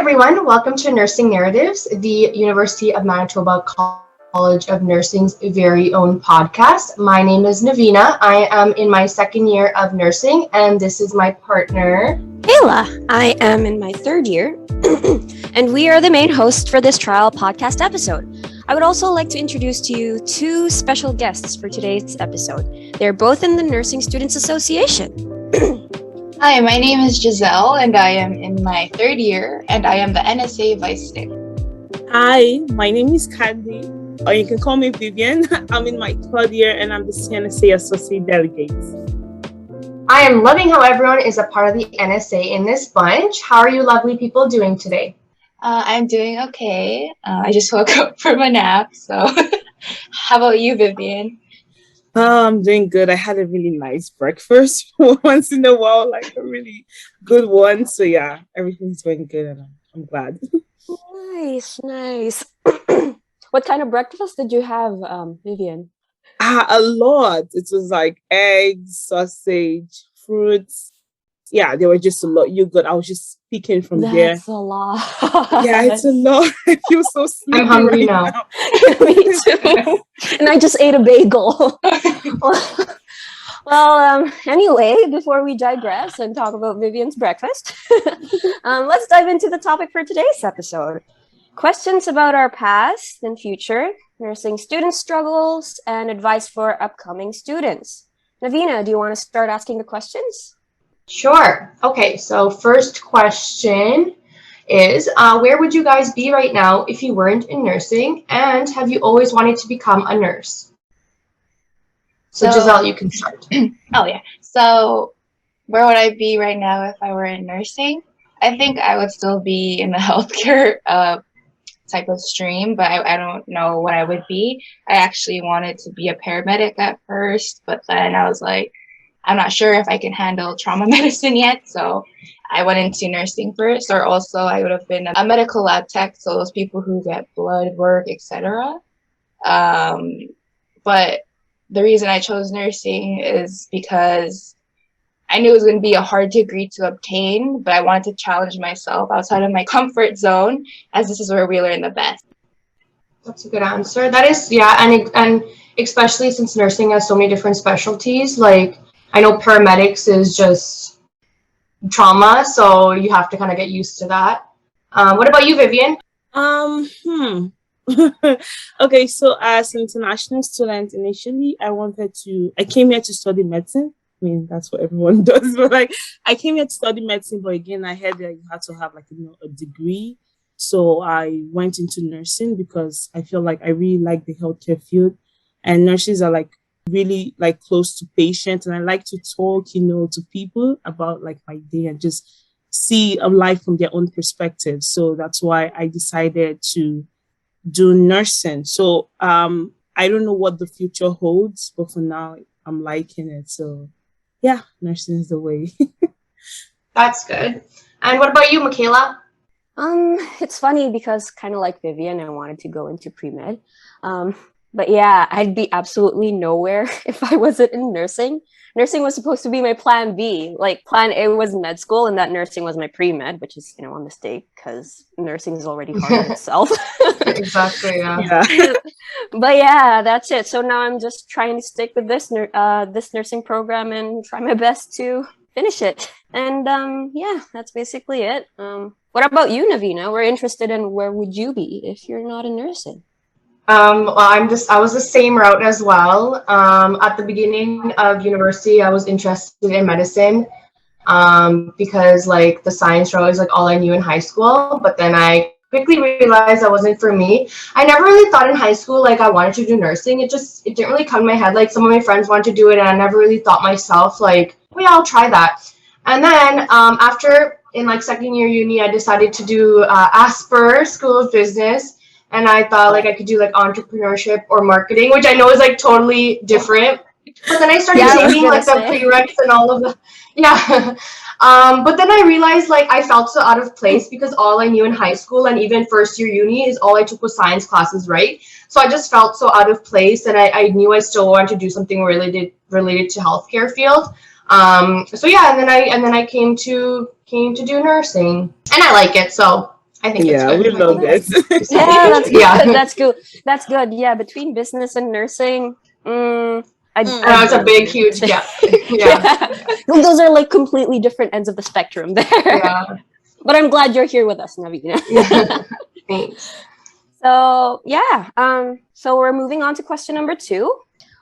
everyone, welcome to Nursing Narratives, the University of Manitoba College of Nursing's very own podcast. My name is Navina. I am in my second year of nursing, and this is my partner, Kayla. I am in my third year, and we are the main hosts for this trial podcast episode. I would also like to introduce to you two special guests for today's episode. They're both in the Nursing Students Association. Hi, my name is Giselle, and I am in my third year, and I am the NSA Vice Stick. Hi, my name is Candy, or you can call me Vivian. I'm in my third year, and I'm the CNSA Associate Delegate. I am loving how everyone is a part of the NSA in this bunch. How are you lovely people doing today? I'm doing okay. I just woke up from a nap, so how about you, Vivian? I'm doing good. I had a really nice breakfast once in a while, like a really good one. So yeah, everything's going good, and I'm glad. Nice. What kind of breakfast did you have, Vivian? A lot. It was like eggs, sausage, fruits. Yeah, there were just a lot. Yogurt. I was just speaking from there. That's a lot. Yeah, it's a lot. I feel so sleepy. I'm hungry now. Me too. And I just ate a bagel. Anyway, before we digress and talk about Vivian's breakfast, let's dive into the topic for today's episode. Questions about our past and future, nursing student struggles, and advice for upcoming students. Navina, do you want to start asking the questions? Sure. Okay, so first question is, where would you guys be right now if you weren't in nursing? And have you always wanted to become a nurse? So Giselle, you can start. Oh, yeah. So where would I be right now if I were in nursing? I think I would still be in the healthcare type of stream, but I don't know what I would be. I actually wanted to be a paramedic at first, but then I was like, I'm not sure if I can handle trauma medicine yet, so I went into nursing first, or also I would have been a medical lab tech, so those people who get blood work, etc. But the reason I chose nursing is because I knew it was going to be a hard degree to obtain, but I wanted to challenge myself outside of my comfort zone, as this is where we learn the best. That's a good answer. That is, yeah, and especially since nursing has so many different specialties, like I know paramedics is just trauma, so you have to kind of get used to that. What about you, Vivian? Okay, so as an international student, initially I came here to study medicine. I mean, that's what everyone does, but like I came here to study medicine, but again, I heard that you had to have a degree. So I went into nursing because I feel like I really like the healthcare field, and nurses are really close to patients, and I like to talk, to people about my day and just see a life from their own perspective. So that's why I decided to do nursing. So I don't know what the future holds, but for now I'm liking it. So yeah, nursing is the way. That's good. And what about you, Michaela? It's funny because kind of like Vivian, I wanted to go into pre-med. But yeah, I'd be absolutely nowhere if I wasn't in nursing. Nursing was supposed to be my plan B. Plan A was med school, and that nursing was my pre-med, which is, a mistake because nursing is already hard in itself. Exactly, yeah. But yeah, that's it. So now I'm just trying to stick with this nursing program and try my best to finish it. And yeah, that's basically it. What about you, Navina? We're interested in where would you be if you're not in nursing? Well, I was the same route as well. At the beginning of university, I was interested in medicine because the science route is all I knew in high school. But then I quickly realized that wasn't for me. I never really thought in high school I wanted to do nursing. It didn't really come to my head. Some of my friends wanted to do it, and I never really thought myself oh yeah, I'll try that. And then after in second year uni, I decided to do Asper School of Business. And I thought I could do entrepreneurship or marketing, which I know is totally different. But then I started taking the prereqs and all of the, yeah. But then I realized I felt so out of place because all I knew in high school and even first year uni is all I took was science classes, right? So I just felt so out of place, and I knew I still wanted to do something related to healthcare field. So yeah, and then I came to do nursing, and I like it. So I think Yeah, it's we good. love it. Yeah, that's good. Yeah. That's good. That's good. Yeah, between business and nursing, I know it's a big, huge gap. Yeah. Yeah. Well, those are like completely different ends of the spectrum there. Yeah. But I'm glad you're here with us, Navina. Thanks. So yeah, so we're moving on to question number 2.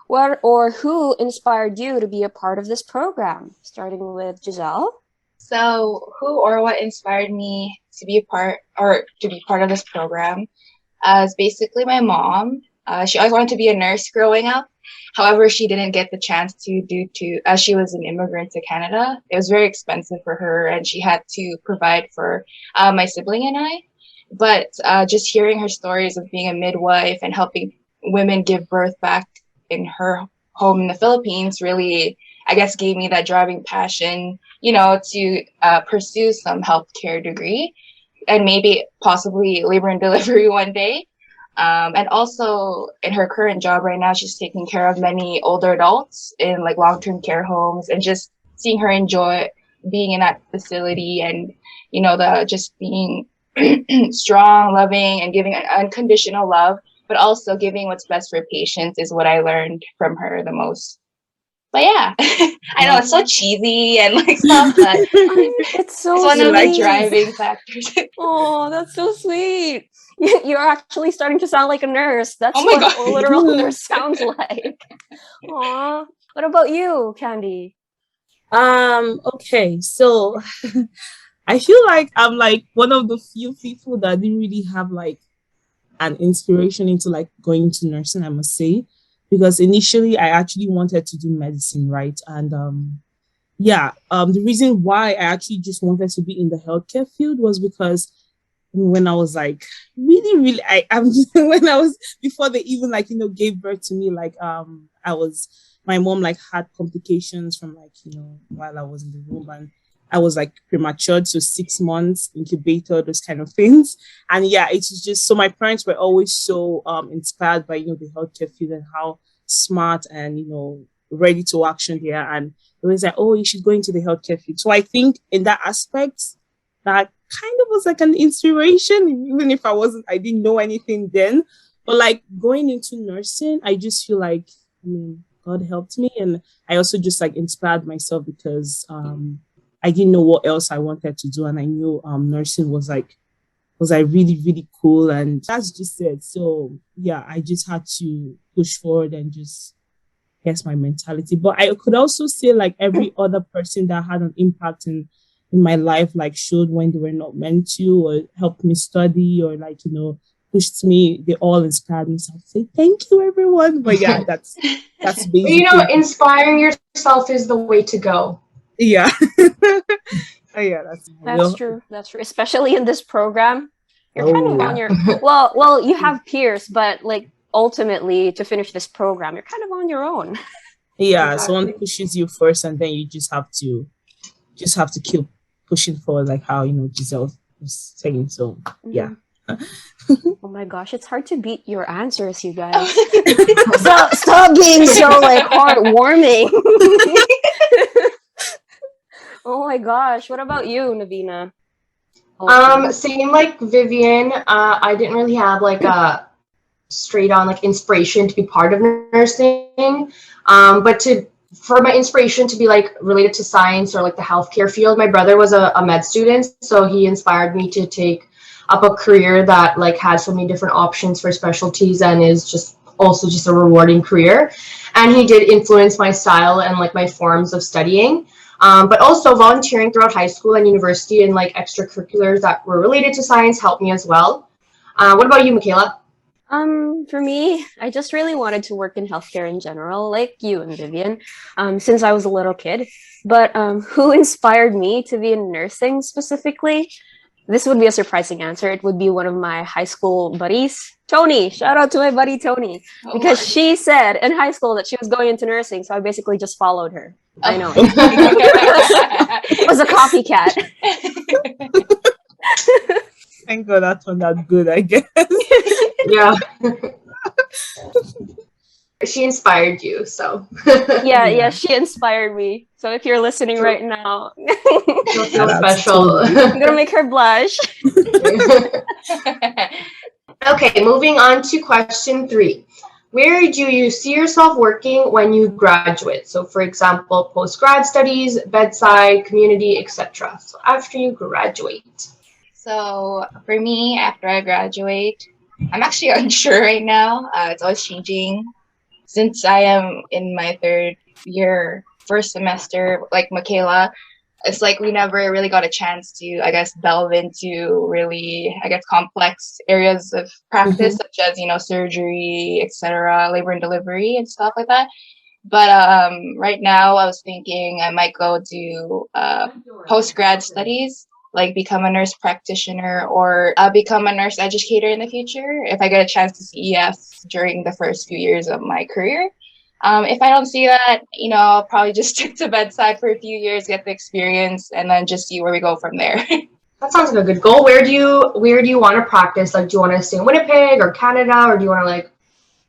What or who inspired you to be a part of this program? Starting with Giselle. So, who or what inspired me to be part of this program? Is basically my mom. She always wanted to be a nurse growing up. However, she didn't get the chance to due to as she was an immigrant to Canada. It was very expensive for her, and she had to provide for my sibling and I. But just hearing her stories of being a midwife and helping women give birth back in her home in the Philippines really, I guess, gave me that driving passion, to pursue some healthcare degree and maybe possibly labor and delivery one day. And also in her current job right now, she's taking care of many older adults in like long-term care homes, and just seeing her enjoy being in that facility and, the just being strong, loving, and giving unconditional love, but also giving what's best for patients is what I learned from her the most. But yeah, I know it's so cheesy and like stuff, but It's so it's one of the sweet. driving factors. Oh, that's so sweet. You're actually starting to sound like a nurse. That's Oh my what God. a literal nurse sounds like. Aw. What about you, Candy? Okay, so I feel like I'm like one of the few people that didn't really have like an inspiration into like going to nursing, I must say, because initially I actually wanted to do medicine, right? And the reason why I actually just wanted to be in the healthcare field was because when I was like really I'm when I was before they even like gave birth to me, like my mom like had complications from like while I was in the womb, and I was like premature, so 6 months incubator, those kind of things. And yeah, it was just so my parents were always so inspired by the healthcare field and how smart and ready to action they are, and it was like, oh, you should go into the healthcare field. So I think in that aspect, that kind of was like an inspiration, even if I didn't know anything then. But like going into nursing, I just feel like, God helped me. And I also just like inspired myself because I didn't know what else I wanted to do. And I knew nursing was like really, really cool. And that's just it. So yeah, I just had to push forward and just guess my mentality. But I could also say like every other person that had an impact in my life, like showed when they were not meant to, or helped me study, or like, pushed me, they all inspired me. So I'd say thank you, everyone. But yeah, that's basically. Inspiring yourself is the way to go. Yeah. Yeah, that's true. That's true. Especially in this program, you're kind of on your well, you have peers, but like ultimately to finish this program, you're kind of on your own. Yeah, someone pushes you first, and then you just have to keep pushing forward, like how Giselle was saying. So yeah. Oh my gosh, it's hard to beat your answers, you guys. Stop being so like heartwarming. Oh my gosh, what about you, Navina? Same like Vivian. I didn't really have like a straight on like inspiration to be part of nursing. But for my inspiration to be like related to science or like the healthcare field, my brother was a med student, so he inspired me to take up a career that like has so many different options for specialties and is just also just a rewarding career. And he did influence my style and like my forms of studying. But also volunteering throughout high school and university and like extracurriculars that were related to science helped me as well. What about you, Michaela? For me, I just really wanted to work in healthcare in general, like you and Vivian, since I was a little kid. But who inspired me to be in nursing specifically? This would be a surprising answer. It would be one of my high school buddies, Tony. Shout out to my buddy Tony, because she said in high school that she was going into nursing, so I basically just followed her. I know. It was a copycat. Thank God that turned out good, I guess. Yeah. She inspired you, so. Yeah, she inspired me. So if you're listening right now, She'll feel Shout out to special. I'm gonna make her blush. Okay, moving on to question 3. Where do you see yourself working when you graduate? So, for example, post-grad studies, bedside, community, etc. So, after you graduate. So for me, after I graduate, I'm actually unsure right now. It's always changing. Since I am in my third year, first semester, like Michaela, it's like we never really got a chance to, I guess, delve into really, I guess, complex areas of practice, such as, surgery, etc., labor and delivery and stuff like that. But right now, I was thinking I might go do post-grad studies, like become a nurse practitioner or become a nurse educator in the future if I get a chance to see EF during the first few years of my career. If I don't see that, I'll probably just stick to bedside for a few years, get the experience, and then just see where we go from there. That sounds like a good goal. Where do you want to practice? Like, do you want to stay in Winnipeg or Canada, or do you want to like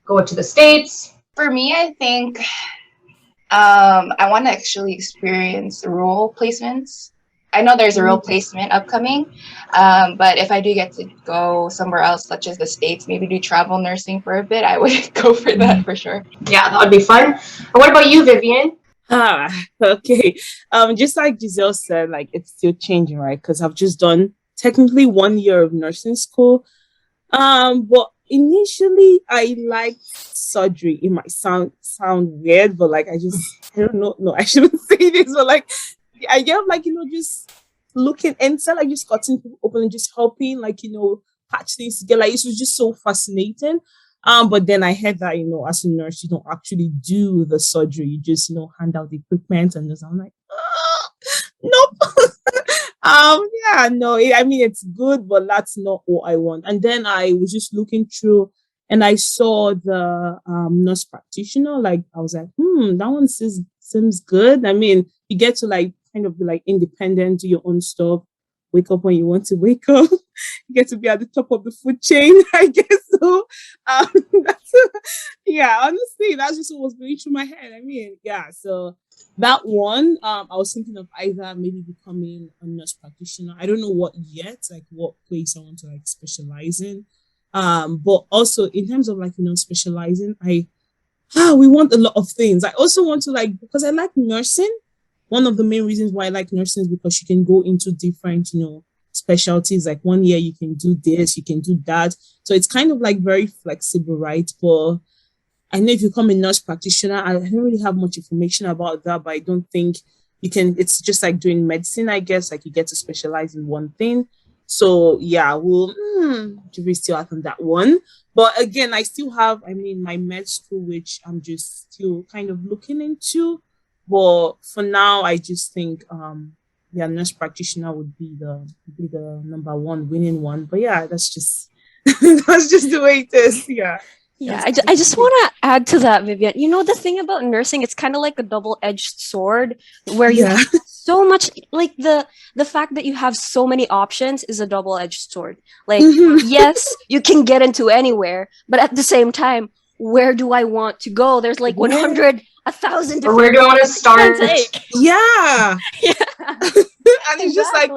go to the States? For me, I think I want to actually experience rural placements. I know there's a rural placement upcoming, but if I do get to go somewhere else, such as the States, maybe do travel nursing for a bit, I would go for that for sure. Yeah, that would be fun. And what about you, Vivian? Okay. Just like Giselle said, like it's still changing, right? Because I've just done technically 1 year of nursing school. But initially I liked surgery. It might sound weird, but like I don't know. No, I shouldn't say this, but like I get like, just looking inside, like just cutting people open and just helping, like, patch things together. Like, it was just so fascinating. But then I heard that, as a nurse, you don't actually do the surgery. You just, hand out the equipment and just, I'm like, nope. Yeah, no, I mean, it's good, but that's not what I want. And then I was just looking through and I saw the nurse practitioner. Like, I was like, that one seems good. I mean, you get to like kind of be like independent, do your own stuff, wake up when you want to wake up. You get to be at the top of the food chain, I guess. So, yeah, honestly, that's just what was going through my head. I mean, yeah, so that one, I was thinking of either maybe becoming a nurse practitioner. I don't know what yet, like what place I want to like specialize in. But also in terms of like, specializing, we want a lot of things. I also want to like, because I like nursing. One of the main reasons why I like nursing is because you can go into different, specialties. Like 1 year you can do this, you can do that. So it's kind of like very flexible, right? But I know if you become a nurse practitioner, I don't really have much information about that, but I don't think you can, it's just like doing medicine, I guess, like you get to specialize in one thing. So yeah, we'll jury still out on that one. But again, I still have, my med school, which I'm just still kind of looking into. But for now, I just think nurse practitioner would be the number one winning one. But yeah, that's just that's just the way it is. Yeah. Yeah, I just want to add to that, Vivian. The thing about nursing, it's kind of like a double-edged sword where you have so much, like the fact that you have so many options is a double-edged sword. Like, yes, you can get into anywhere, but at the same time, where do I want to go? There's like 100, 1,000 different. Or where do I want to start? Yeah. Yeah. And it's just like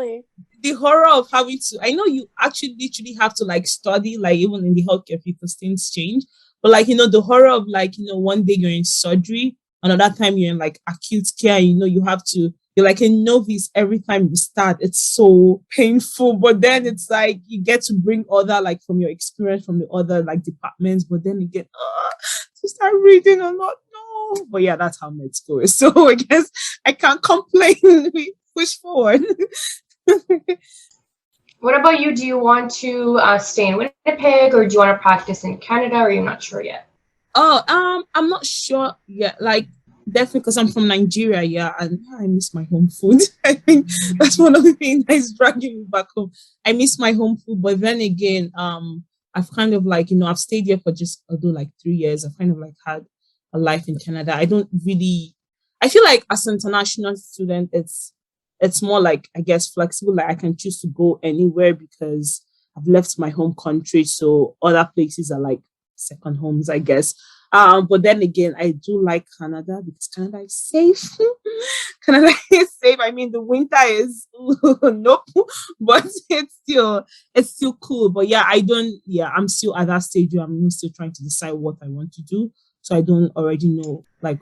the horror of having to, I know you actually literally have to like study, like even in the healthcare because things change. But like, the horror of like, one day you're in surgery, another time you're in like acute care, you have to, you're like a novice every time you start. It's so painful. But then it's like you get to bring other, like from your experience from the other like departments, but then you get to start reading a lot. No. But yeah, that's how med school is. So I guess I can't complain. We push forward. What about you? Do you want to stay in Winnipeg, or do you want to practice in Canada, or are you not sure yet? Oh, I'm not sure yet. Like, definitely because I'm from Nigeria, yeah, and I miss my home food. I think that's one of the things that's dragging me back home. I miss my home food, but then again, I've kind of like, I've stayed here for just although like 3 years. I've kind of like had a life in Canada. I feel like as an international student, it's more like, I guess, flexible. Like I can choose to go anywhere because I've left my home country. So other places are like second homes, I guess. But then again, I do like Canada because Canada is safe. Canada is safe. I mean, the winter is nope, but it's still cool. But yeah, I'm still at that stage where I'm still trying to decide what I want to do. So I don't already know, like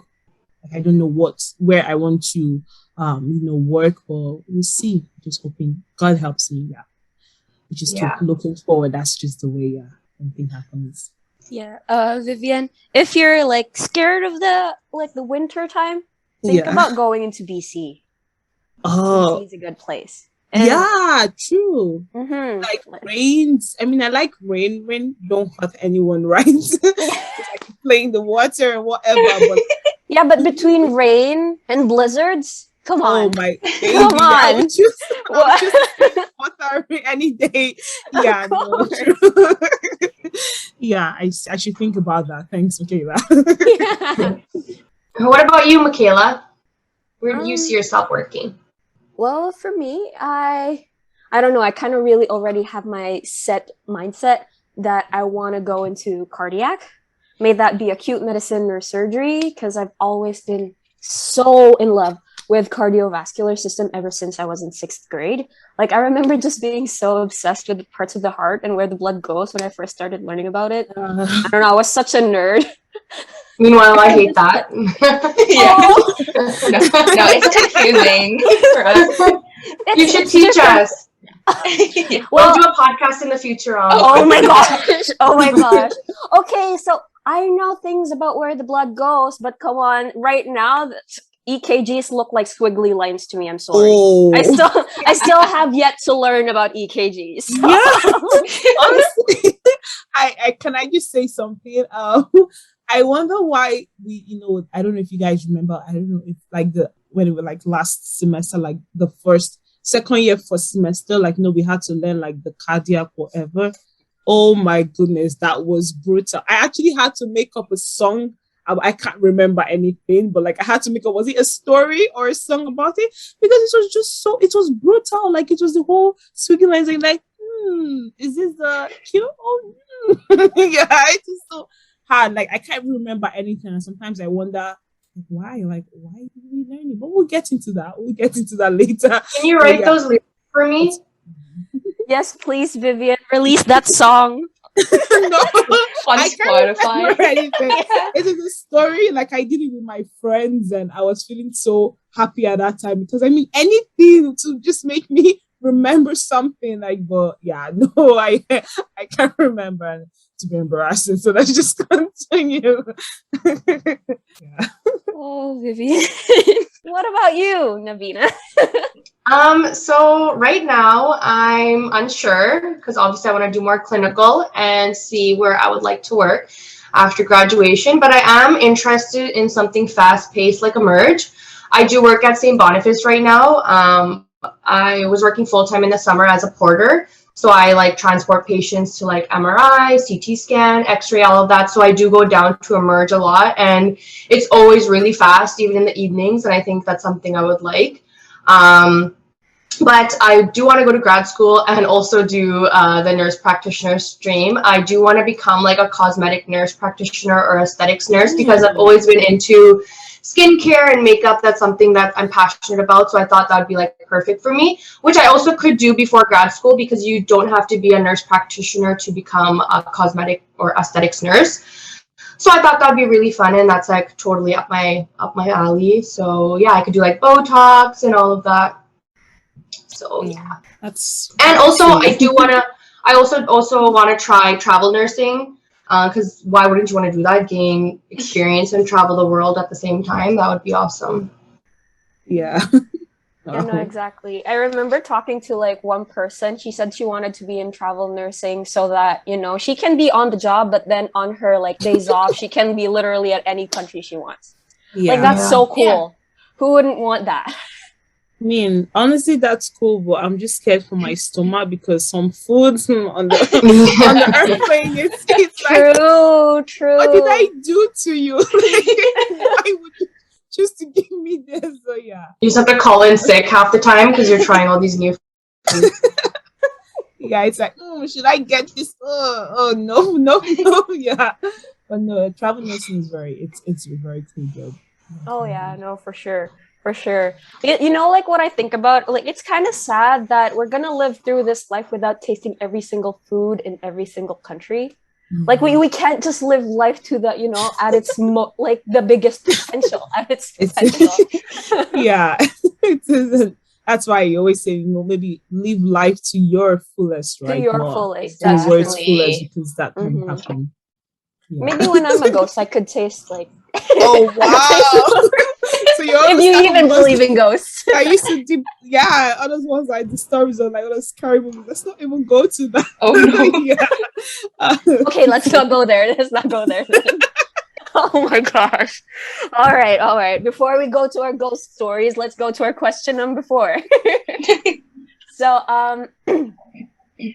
I don't know where I want to, work, but we'll see. Just hoping God helps me. Yeah, just looking forward. That's just the way. Yeah, anything happens. Yeah, Vivian, if you're like scared of the winter time, think about going into BC. Oh, BC is a good place. And, yeah, true. Mm-hmm. Like rains. I mean, I like rain. Rain don't hurt anyone, right? Like playing the water and whatever. But yeah, but between rain and blizzards, come on. Oh my baby, come on. I would choose water any day. Yeah, no, true. Yeah, I should think about that. Thanks, Michaela. What about you, Michaela? Where do you see yourself working? Well, for me, I don't know. I kind of really already have my set mindset that I want to go into cardiac. May that be acute medicine or surgery, because I've always been so in love with cardiovascular system ever since I was in 6th grade. Like, I remember just being so obsessed with the parts of the heart and where the blood goes when I first started learning about it. I don't know, I was such a nerd. Meanwhile, I hate that. No, it's confusing for us. You should teach us. Well, we'll do a podcast in the future on. Oh my gosh. Oh my gosh. Okay, so I know things about where the blood goes, but come on, right now, EKGs look like squiggly lines to me. I'm sorry. Oh. I still have yet to learn about EKGs. So. Yeah. Honestly, I just say something? I wonder why I don't know if you guys remember. I don't know if when it was like last semester, like the second year first semester, we had to learn like the cardiac whatever. Oh my goodness, that was brutal. I actually had to make up a song. I can't remember anything, but I had to make up, was it a story or a song about it? Because it was just it was brutal. Like, it was the whole swinging lines, like, is this the cue? Oh, yeah, it's just so hard. Like, I can't remember anything. And sometimes I wonder, why did we learn it? But we'll get into that. Later. Can you write those lyrics for me? Yes, please, Vivian. Release that song. No, on Spotify. It is a story. I did it with my friends, and I was feeling so happy at that time because anything to just make me remember something. But yeah, no, I can't remember. To be embarrassing, so let's just continue. Yeah. Oh, Vivian. What about you, Navina? So right now I'm unsure because obviously I want to do more clinical and see where I would like to work after graduation, but I am interested in something fast-paced like Emerge. I do work at St. Boniface right now. I was working full-time in the summer as a porter. So I transport patients to MRI, CT scan, X-ray, all of that. So I do go down to Emerge a lot, and it's always really fast, even in the evenings. And I think that's something I would like. But I do want to go to grad school and also do the nurse practitioner stream. I do want to become a cosmetic nurse practitioner or aesthetics nurse because I've always been into skincare and makeup. That's something that I'm passionate about. So I thought that would be perfect for me, which I also could do before grad school because you don't have to be a nurse practitioner to become a cosmetic or aesthetics nurse. So I thought that'd be really fun, and that's totally up my alley. So yeah, I could do Botox and all of that. So yeah, and also I also want to try travel nursing. Because why wouldn't you want to do that? Gain experience and travel the world at the same time. That would be awesome. Yeah. Yeah, no, exactly. I remember talking to one person. She said she wanted to be in travel nursing so that, she can be on the job, but then on her days off, she can be literally at any country she wants. Yeah. That's so cool. Yeah. Who wouldn't want that? I mean, honestly, that's cool, but I'm just scared for my stomach because some foods on the airplane is true. What did I do to you? Why would you choose to give me this? So yeah, you just have to call in sick half the time because you're trying all these new foods. Yeah, it's should I get this? Oh no, yeah. But no, travel nursing is it's a very cool job. Oh yeah, no, for sure. For sure. Like what I think about, like it's kind of sad that we're gonna live through this life without tasting every single food in every single country. Like we can't just live life to the, at its like the biggest potential, at its potential. Yeah, it isn't. That's why you always say, maybe live life to your fullest, right? To your Not fullest. to the world's Exactly. fullest, because that can Mhm. happen. Yeah. Maybe when I'm a ghost, I could taste like. Oh wow! So you If you even believe in ghosts. I used to do, yeah. Others ones like the stories or like other scary movies. Let's not even go to that. Oh no. Yeah. Okay, let's not go there. Let's not go there. Oh my gosh. All right. Before we go to our ghost stories, let's go to our question number 4. So,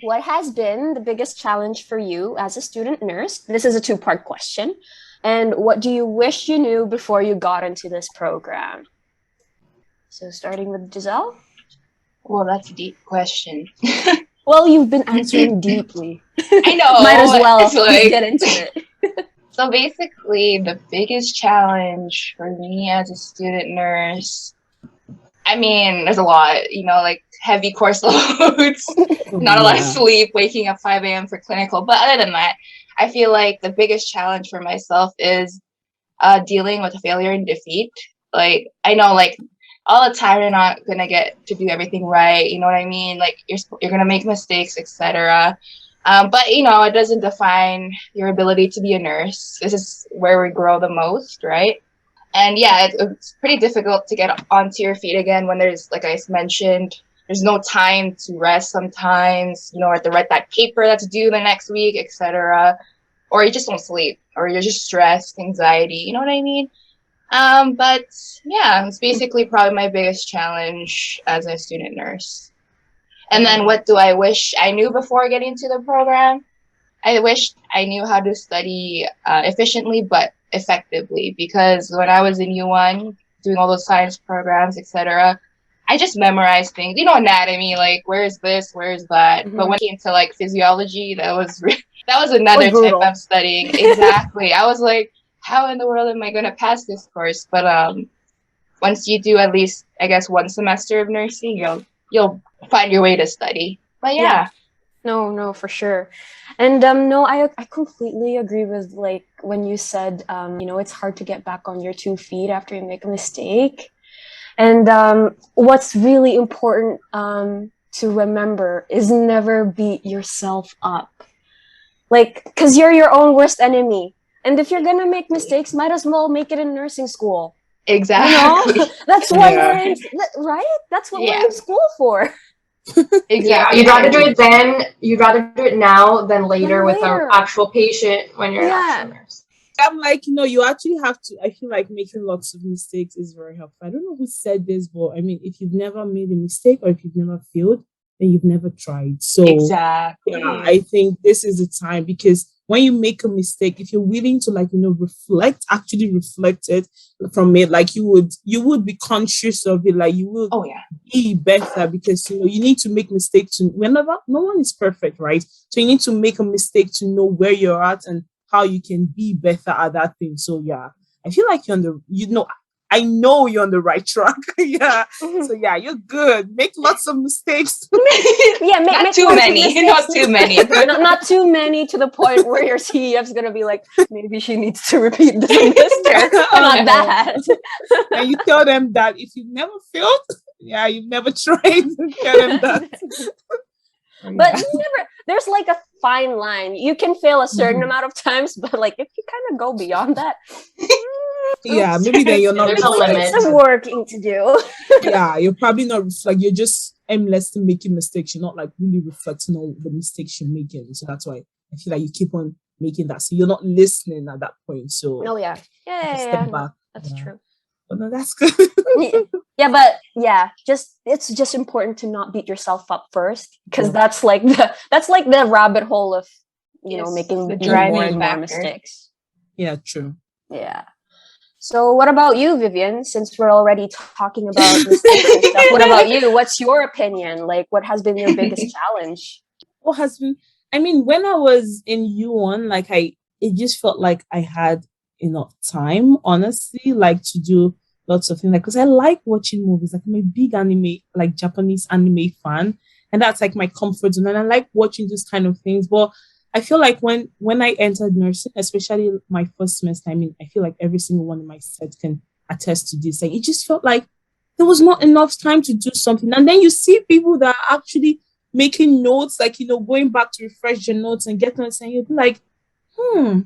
what has been the biggest challenge for you as a student nurse? This is a 2-part question. And what do you wish you knew before you got into this program? So, starting with Giselle. Well, that's a deep question. Well, you've been answering deeply. I know. Might as well It's like- get into it. So basically, the biggest challenge for me as a student nurse, I mean, there's a lot, like heavy course loads, not a lot of sleep, waking up 5 a.m. for clinical. But other than that, I feel like the biggest challenge for myself is dealing with failure and defeat. Like, I know, like, all the time you're not going to get to do everything right. You know what I mean? Like, you're going to make mistakes, etc. But, it doesn't define your ability to be a nurse. This is where we grow the most, right? And yeah, it's pretty difficult to get onto your feet again when there's, like I mentioned, there's no time to rest sometimes, or to write that paper that's due the next week, etc. Or you just don't sleep, or you're just stressed, anxiety, you know what I mean? But yeah, it's basically probably my biggest challenge as a student nurse. And then what do I wish I knew before getting into the program? I wish I knew how to study efficiently but effectively, because when I was in U1 doing all those science programs, etc., I just memorized things, anatomy, like where's this, where's that. Mhm. But when it came to like physiology, that was another type brutal. of studying. Exactly. I was like, how in the world am I going to pass this course? But once you do at least, I guess, 1 semester of nursing, you'll find your way to study. But yeah. No, for sure. And no, I completely agree with like when you said it's hard to get back on your 2 feet after you make a mistake. And what's really important to remember is never beat yourself up. Like, because you're your own worst enemy. And if you're gonna make mistakes, might as well make it in nursing school. Exactly. That's why we're in, right? That's what we're in school for. Exactly. Yeah, you'd rather do it then. You'd rather do it now than later with later. an actual patient when you're an actual nurse. I'm like, you actually have to. I feel like making lots of mistakes is very helpful. I don't know who said this, but I mean, if you've never made a mistake or if you've never failed, then you've never tried. So Exactly. yeah, I think this is the time, because when you make a mistake, if you're willing to actually reflect it from it, like you would be conscious of it, like you will be better, because you need to make mistakes whenever. No one is perfect, right? So you need to make a mistake to know where you're at and how you can be better at that thing. So yeah, I feel like I know you're on the right track. Yeah. So yeah, you're good. Make lots of mistakes. Yeah, not too many. Not too many. Not too many to the point where your CEF is gonna be like, maybe she needs to repeat the semester. Not that. And you tell them that if you've never failed, yeah, you've never tried. Tell them that. But there's like a fine line. You can fail a certain amount of times, but like if you kind of go beyond that, yeah, maybe then you're not. There's a limit. some working to do. Yeah, you're probably not you're just aimlessly making mistakes. You're not like really reflecting on the mistakes you're making. So that's why I feel like you keep on making that. So you're not listening at that point. So Step back. That's true. But no, that's good. Yeah, but yeah, it's just important to not beat yourself up first, because that's like the rabbit hole of making the driving more and more factor. mistakes. Yeah, true. Yeah. So what about you, Vivian? Since we're already talking about mistakes and stuff, what about you? What's your opinion? Like, what has been your biggest challenge? What has been? I mean, when I was in U1, like it just felt like I had enough time, honestly, like to do lots of things. Like, because I like watching movies. Like, I'm a big anime, like Japanese anime fan, and that's like my comfort zone. And I like watching those kind of things. But I feel like when I entered nursing, especially my first semester, I mean, I feel like every single one in my set can attest to this. Like, it just felt like there was not enough time to do something. And then you see people that are actually making notes, like, going back to refresh your notes and getting on saying, you'll be like,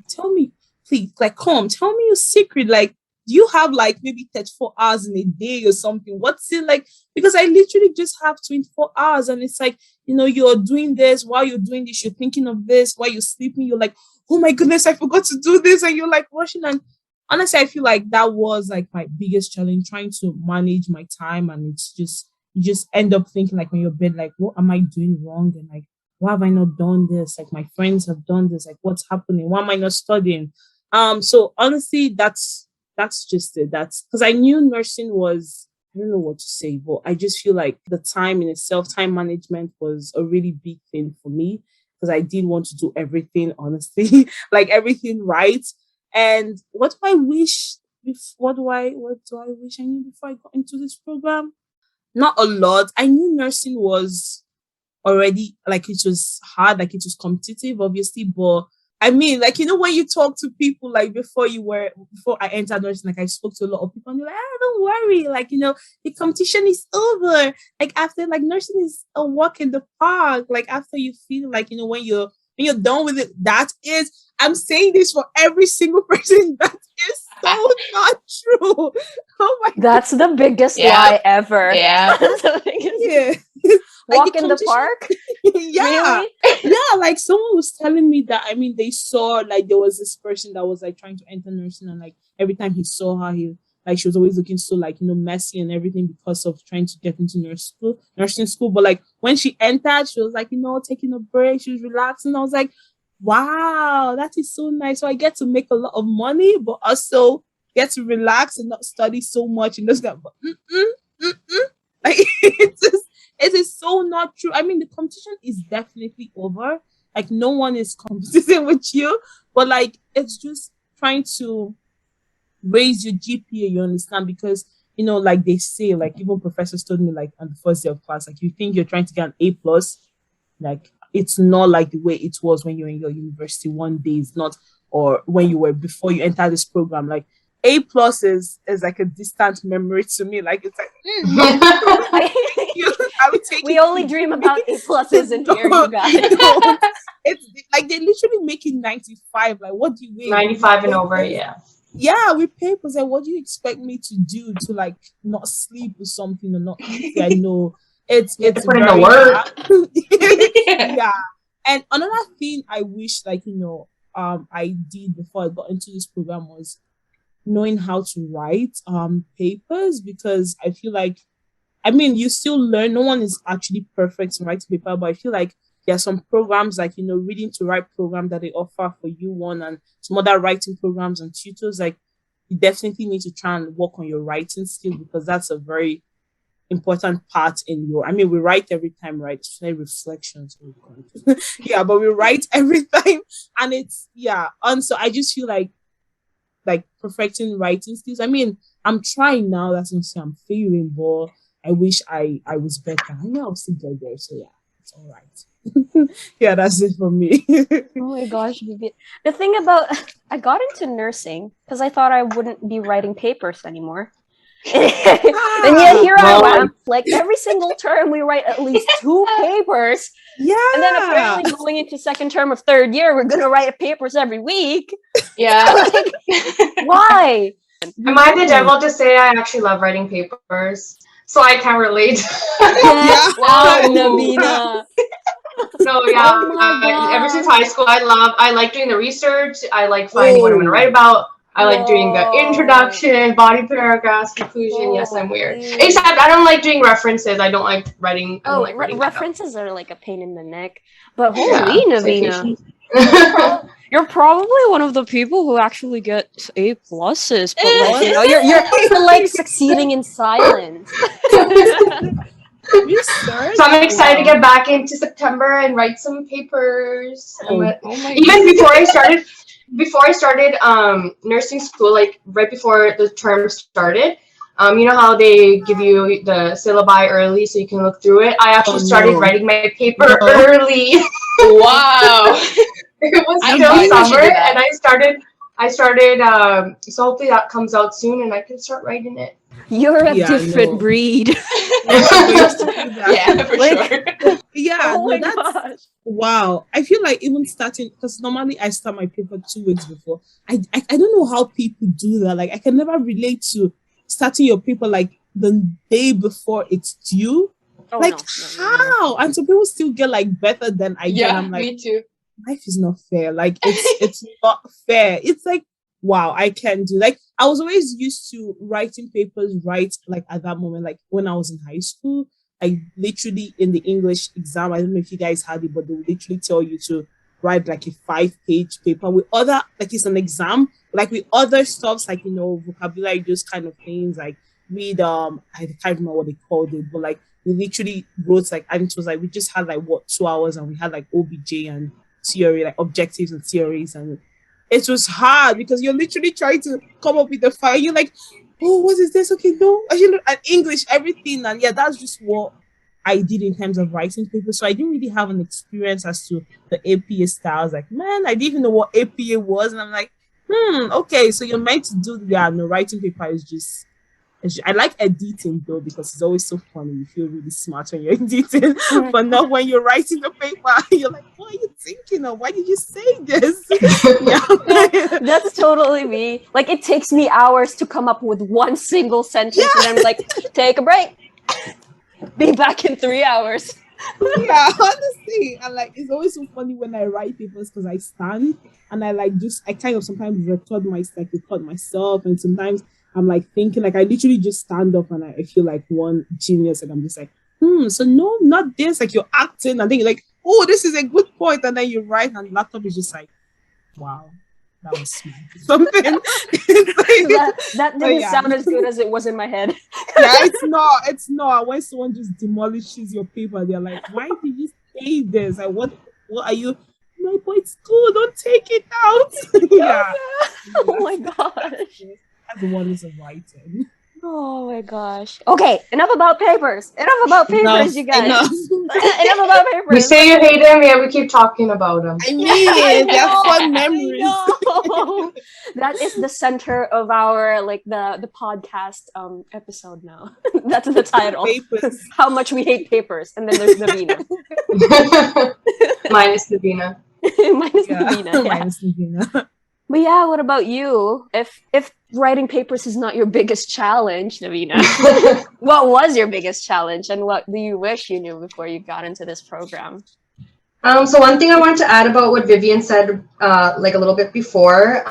tell me, please, like, come, tell me your secret. Like, do you have like maybe 34 hours in a day or something? What's it like? Because I literally just have 24 hours, and it's like, you're doing this. While you're doing this, you're thinking of this. While you're sleeping, you're like, oh my goodness, I forgot to do this. And you're like rushing. And honestly, I feel like that was like my biggest challenge, trying to manage my time. And it's just, you just end up thinking like when you're bed, like, what am I doing wrong? And like, why have I not done this? Like, my friends have done this. Like, what's happening? Why am I not studying? So honestly, that's just it. That's because I knew nursing was, I don't know what to say, but I just feel like the time in itself, time management was a really big thing for me, because I did want to do everything, honestly, like everything right. And what do I wish? What do I wish I knew before I got into this program? Not a lot. I knew nursing was already, like, it was hard, like it was competitive, obviously, but I mean, like, when you talk to people, like, before I entered nursing, like, I spoke to a lot of people, and they're like, don't worry, like, the competition is over. Like, after, like, nursing is a walk in the park. Like, after you feel like, when you're done with it, I'm saying this for every single person, that is so not true. Oh my That's the biggest Yeah. lie ever. Yeah. That's the biggest- Yeah. Walk in the park? Yeah. Really? Yeah, like someone was telling me that, I mean, they saw, like, there was this person that was like trying to enter nursing, and like every time he saw her, she was always looking so, like, messy and everything, because of trying to get into nursing school. But like when she entered, she was like, taking a break, she was relaxing. I was like, wow, that is so nice. So I get to make a lot of money, but also get to relax and not study so much and just go, like, it is so not true. I mean, the competition is definitely over. Like, no one is competing with you, but like, it's just trying to raise your GPA, you understand? Because, like they say, like, even professors told me, like, on the first day of class, like, you think you're trying to get an A+, like, it's not like the way it was when you're in your university one day. It's not, or when you were before you entered this program. Like, A+ is like a distant memory to me. Like, it's like, I would take We it only to dream me. about A+s in here, you guys. It's like they literally making 95. Like, what do you mean? 95 and over, yeah. Yeah, with papers. Like, what do you expect me to do, to like not sleep or something, or not eat? I know it's You have to it's put in the very work. hard. Yeah. And another thing I wish, like, I did before I got into this program was knowing how to write papers, because I feel like, I mean, you still learn. No one is actually perfect in writing paper, but I feel like there are some programs, like, reading to write program that they offer for U1, and some other writing programs and tutors. Like, you definitely need to try and work on your writing skills, because that's a very important part in your, I mean, we write every time, right? Especially reflections. Oh God. Yeah, but we write every time, and it's, yeah. And so I just feel like perfecting writing skills. I mean, I'm trying now. That's not say I'm failing, but I wish I was better. I know I'll still get there. So yeah, it's all right. Yeah, that's it for me. Oh my gosh, Vivian. The thing about I got into nursing because I thought I wouldn't be writing papers anymore. And yet here I am, like every single term we write at least 2 papers. Yeah. And then apparently going into second term of third year, we're gonna write papers every week. Yeah. Like, why? Am I the devil to say I actually love writing papers? So I can relate. Yes. Wow, Yeah. Navina. No, yeah. Oh my God. Ever since high school, I like doing the research. I like finding what I'm gonna write about. I like doing the introduction, body paragraphs, conclusion. Yes, I'm weird. Except I don't like doing references. I don't like writing. I don't like writing References are like a pain in the neck. But holy Yeah, Navina. citations. You're probably one of the people who actually get A+, but like, you're like succeeding in silence. Research. So I'm excited to get back into September and write some papers. Oh my Even before I started, before I started nursing school, like right before the term started, you know how they give you the syllabi early so you can look through it? I actually started writing my paper early. Wow. It was I still thought you should summer, do that. and I started. So hopefully that comes out soon, and I can start writing it. You're a Yeah, different no. breed. Never used to do that. Yeah, for Like- sure. Yeah, Oh no, my that's gosh. wow. I feel like even starting because normally I start my paper 2 weeks before. I don't know how people do that. Like I can never relate to starting your paper like the day before it's due. Oh, Like no. how? And some people still get like better than I do. And Yeah, I'm like, me too. life is not fair. Like it's not fair. It's like wow, I can do like I was always used to writing papers right like at that moment, like when I was in high school. Like literally in the English exam, I don't know if you guys had it, but they would literally tell you to write like a 5-page paper with other like it's an exam, like with other stuffs like vocabulary, those kind of things, like read I can't remember what they called it, but like we literally wrote like and it was like we just had like what 2 hours and we had like OBJ and theory, like objectives and theories, and it was hard because you're literally trying to come up with the file. You're like, oh, what is this? Okay, no, and English, everything, and yeah, that's just what I did in terms of writing papers. So I didn't really have an experience as to the APA styles. Like, man, I didn't even know what APA was, and I'm like, okay, so you're meant to do no writing paper is just. I like editing though because it's always so funny. You feel really smart when you're editing, but not when you're writing the paper. You're like, what are you thinking of? Why did you say this? Yeah. That's totally me. Like it takes me hours to come up with one single sentence, and I'm like, take a break. Be back in 3 hours. Yeah, honestly, and like it's always so funny when I write papers because I stand and I kind of sometimes record myself, and sometimes I'm like thinking like I literally just stand up and I feel like one genius, and I'm just like, so no, not this. Like you're acting, and then you're like, oh, this is a good point, and then you write, and the laptop is just like, wow, that was smart. Something. that didn't sound as good as it was in my head. Yeah, it's not. When someone just demolishes your paper, they're like, why did you say this? Like, what are you? No, but it's cool. Don't take it out. Yeah. Oh my gosh. That's the one is a writing. Oh my gosh. Okay, enough about papers. Enough about papers, you guys. Enough. Enough about papers. We say you hate them, yeah, we keep talking about them. I mean, I they're know, fun memories. I know. That is the center of our the podcast episode now. That's the title. Papers. How much we hate papers, and then there's Navina. Minus Navina. Minus Yeah. Navina. Yeah. Minus Navina. But yeah, what about you? If writing papers is not your biggest challenge, Navina, what was your biggest challenge, and what do you wish you knew before you got into this program? So one thing I wanted to add about what Vivian said, like a little bit before,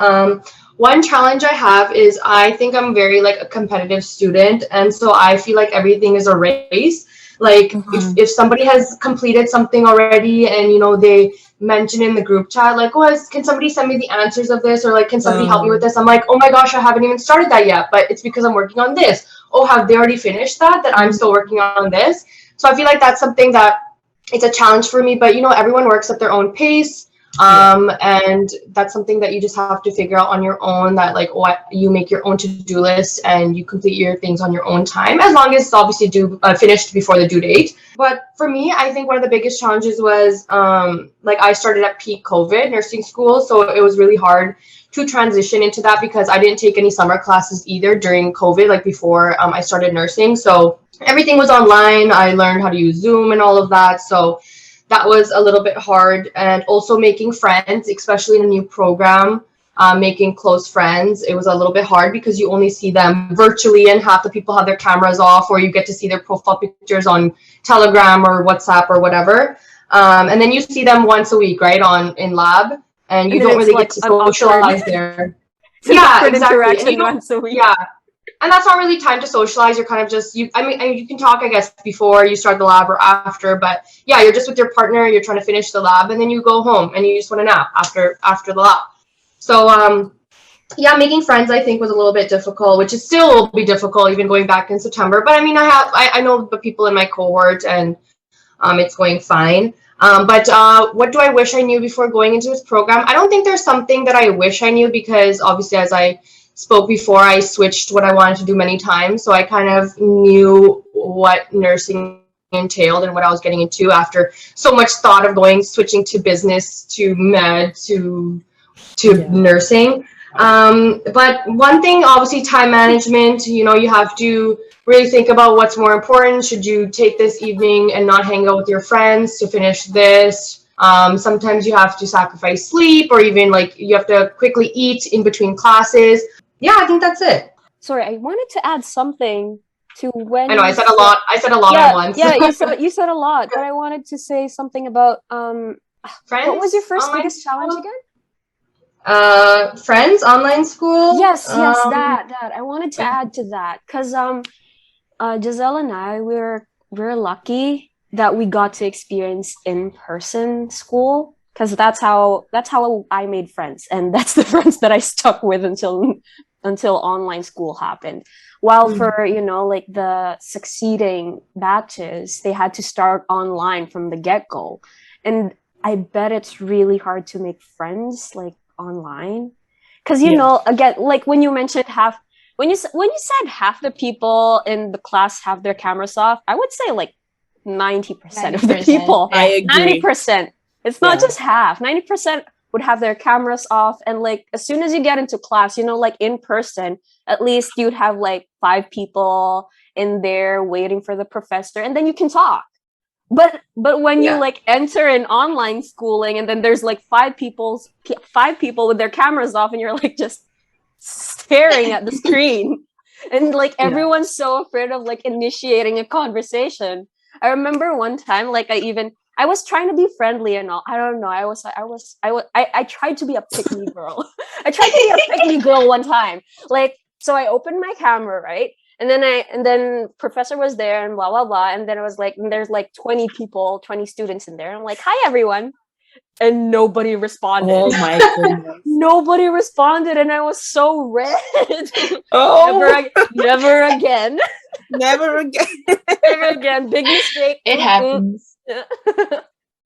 one challenge I have is I think I'm very like a competitive student, and so I feel like everything is a race. Like if somebody has completed something already, and they mention in the group chat like, oh, can somebody send me the answers of this, or like, can somebody help me with this? I'm like, oh my gosh, I haven't even started that yet, but it's because I'm working on this. Oh, have they already finished that I'm still working on this? So I feel like that's something that it's a challenge for me, but everyone works at their own pace. And that's something that you just have to figure out on your own, that like you make your own to-do list and you complete your things on your own time, as long as it's obviously finished before the due date. But for me, I think one of the biggest challenges was like I started at peak COVID nursing school, so it was really hard to transition into that because I didn't take any summer classes either during COVID, like before I started nursing. So everything was online. I learned how to use Zoom and all of that. So that was a little bit hard. And also making friends, especially in a new program, making close friends, it was a little bit hard because you only see them virtually and half the people have their cameras off, or you get to see their profile pictures on Telegram or WhatsApp or whatever. And then you see them once a week, right, in lab, and you don't really get to socialize there. Yeah, exactly. Once a week. Yeah. And that's not really time to socialize. You're kind of just, you can talk, I guess, before you start the lab or after, but yeah, you're just with your partner, you're trying to finish the lab, and then you go home and you just want to nap after the lab. So, yeah, making friends, I think, was a little bit difficult, which is still will be difficult even going back in September. But I mean, I know the people in my cohort, and it's going fine. But what do I wish I knew before going into this program? I don't think there's something that I wish I knew, because obviously, as I spoke before, I switched what I wanted to do many times. So I kind of knew what nursing entailed and what I was getting into after so much thought of switching to business, to med, to nursing. But one thing, obviously, time management. You have to really think about what's more important. Should you take this evening and not hang out with your friends to finish this? Sometimes you have to sacrifice sleep, or even like you have to quickly eat in between classes. Yeah, I think that's it. Sorry, I wanted to add something to when I know I said a lot. I said a lot yeah, at once. yeah, you said a lot, but I wanted to say something about Friends, what was your first online biggest challenge school? again? Friends, online school. Yes, that. I wanted to add to that because Giselle and I we're lucky that we got to experience in-person school, because that's how I made friends, and that's the friends that I stuck with until online school happened. While for like the succeeding batches, they had to start online from the get-go, and I bet it's really hard to make friends like online, because again, like when you mentioned when you said half the people in the class have their cameras off, I would say like 90% of the people. I agree. 90%. It's not just half. 90% would have their cameras off, and like as soon as you get into class, like in person, at least you'd have like 5 people in there waiting for the professor, and then you can talk. But when you like enter an online schooling, and then there's like 5 people with their cameras off, and you're like just staring at the screen, and like everyone's so afraid of like initiating a conversation. I remember one time, like I was trying to be friendly and all. I don't know. I tried to be a pick me girl. I tried to be a pick me girl one time. Like, so I opened my camera, right? And then professor was there and blah, blah, blah. And then it was like, there's like 20 students in there. I'm like, hi, everyone. And nobody responded. Oh my goodness. Nobody responded. And I was so red. Oh, never again. Never again. Never again. Big mistake. It happens.